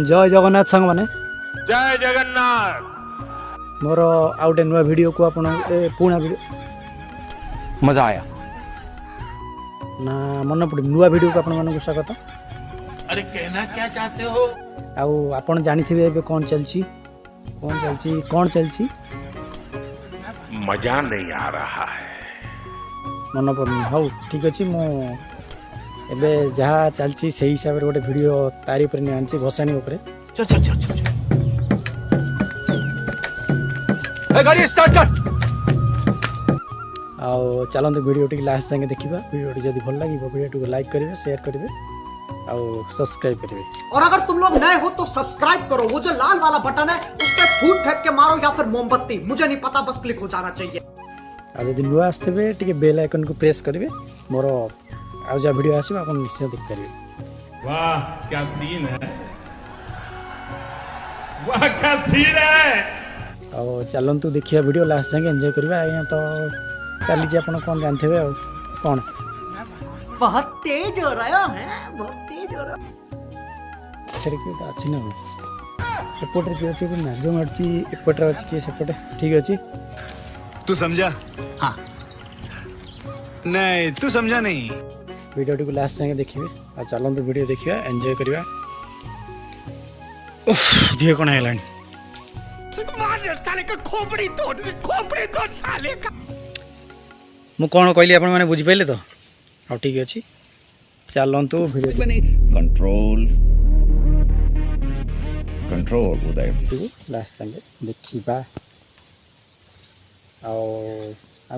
जय जगन्नाथ सांग मैंने जय जगन्नाथ। मोर आउटे नुआ वीडियो को आपण पुणा वीडियो मजा आया ना मन पड़े नुआ वीडियो को आपण मानक स्वागत। अरे कहना क्या चाहते हो? आउ आपण जानिथिबे एबे कौन चलची मजा नहीं आ रहा है। मन पड़नी हाउ ठीक अच्छे मु एबे जहाँ चलची से हिसाब रे गोटे वीडियो तारी ऊपर नि आनची भसानी ऊपर। चल चल चल चल गाड़ी स्टार्ट कर। आउ चलते वीडियो टी लास्ट जाके देखा। वीडियो टी जब भल लगे वीडियो टी लाइक करेंगे, शेयर करेंगे और सब्सक्राइब करेंगे। और अगर तुम लोग नए हो तो सब्सक्राइब करो, वो जो लाल वाला बटन है उस पर फूट फेंक के मारो या फिर मोमबत्ती, मुझे नहीं पता, बस क्लिक हो जाना चाहिए। और जब नुआ आसते टे बेल आइकन को प्रेस करेंगे मोर आउ जा वीडियो आसो आप निश्चय देख पारे। वाह क्या सीन है, वाह क्या सीन है। और चलतु देखिए वीडियो लास्ट जाके एंजॉय करवा। आज्ञा तो चली आप कौन जानते हैं कौन बहुत तेज हो रहा है, बहुत तेज हो रहा है। अच्छी ना एपटे किए अच्छी नाज मार्ची एपटे अच्छी किए सेपटे ठीक अच्छे। तू समझा? हाँ नहीं तू समझा नहीं। वीडियो टी लास्ट जाके देखिए और चलते वीडियो देखा एंजॉय करवा। दिए कौन है मु कौन कहली आप मैंने बुझिपारे तो हाँ ठीक अच्छे। चलतु वीडियो कंट्रोल कंट्रोल उदय लास्ट जाके देखा।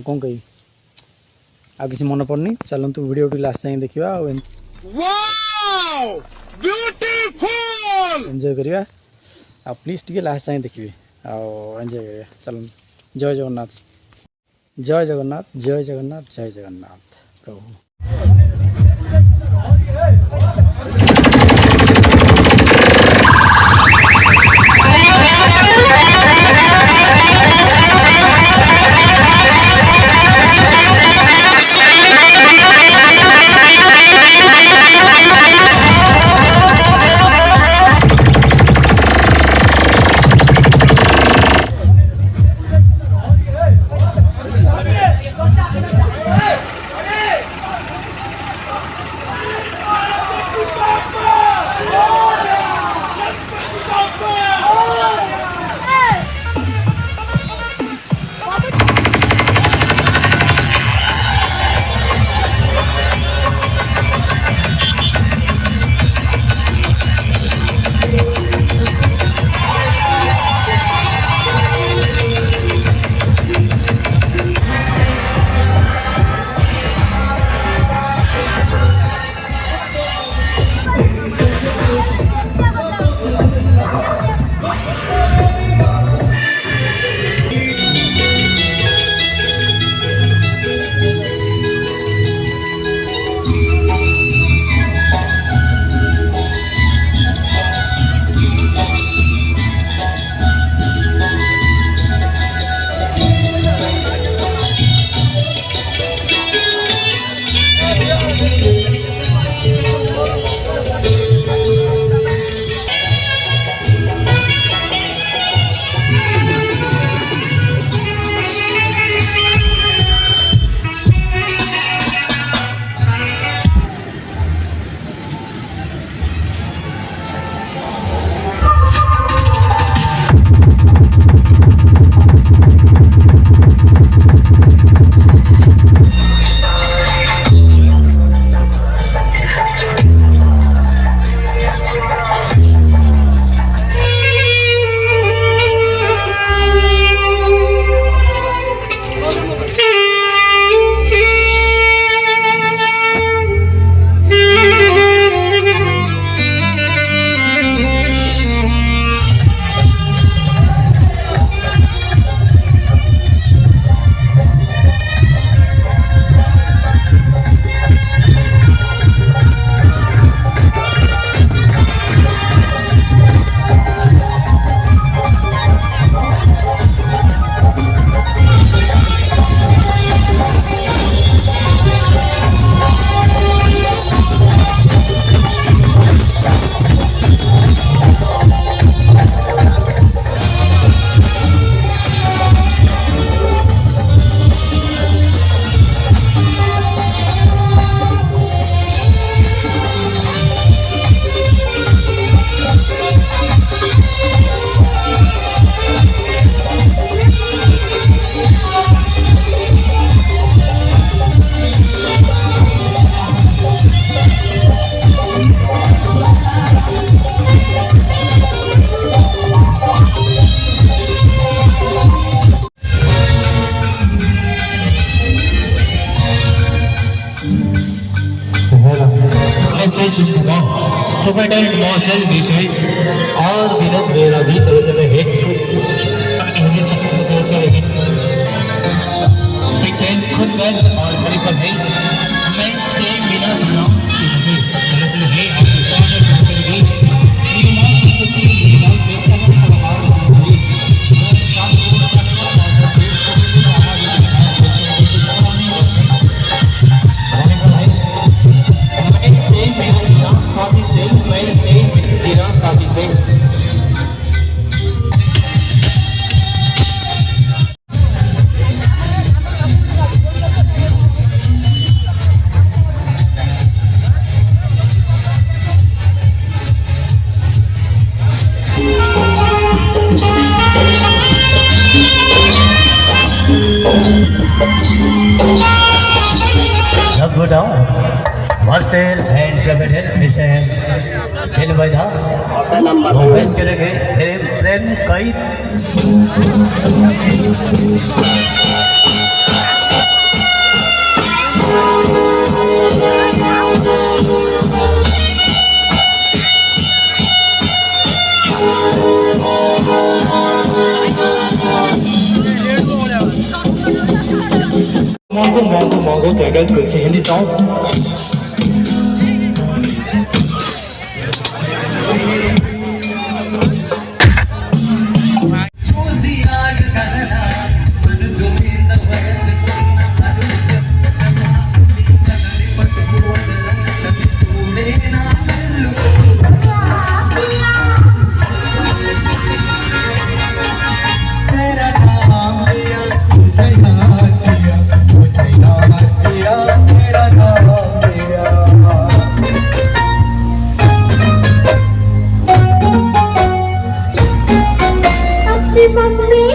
कौन कही आ किसी मन पड़नी। चलतु वीडियो टी लास्ट जाके देखा एंजॉय करवा। प्लीज टी लास्ट जाके देखिए और एंजॉय करिए। चलो जय जगन्नाथ, जय जगन्नाथ, जय जगन्नाथ, जय जगन्नाथ प्रभु। मैसेज प्रोफेटेड मॉडल विषय और विनोद मेरा भी तरह तरह है हिंदी शब्द कैसे लेकिन पिक्चर खुद गर्ज और परिपक्व है मैं से बिना जुड़ा सीधे गलत है आपके सामने कर दी ये मां को सी ये देखता हूं और होगी शाम को सारे और देश को साथी से Let's go down. Master and Prabhupada Mission Chil Vaida Confess करेंगे प्रेम कई Mongo क्या क्या कुछ हिंदी सॉन्ग Bandi,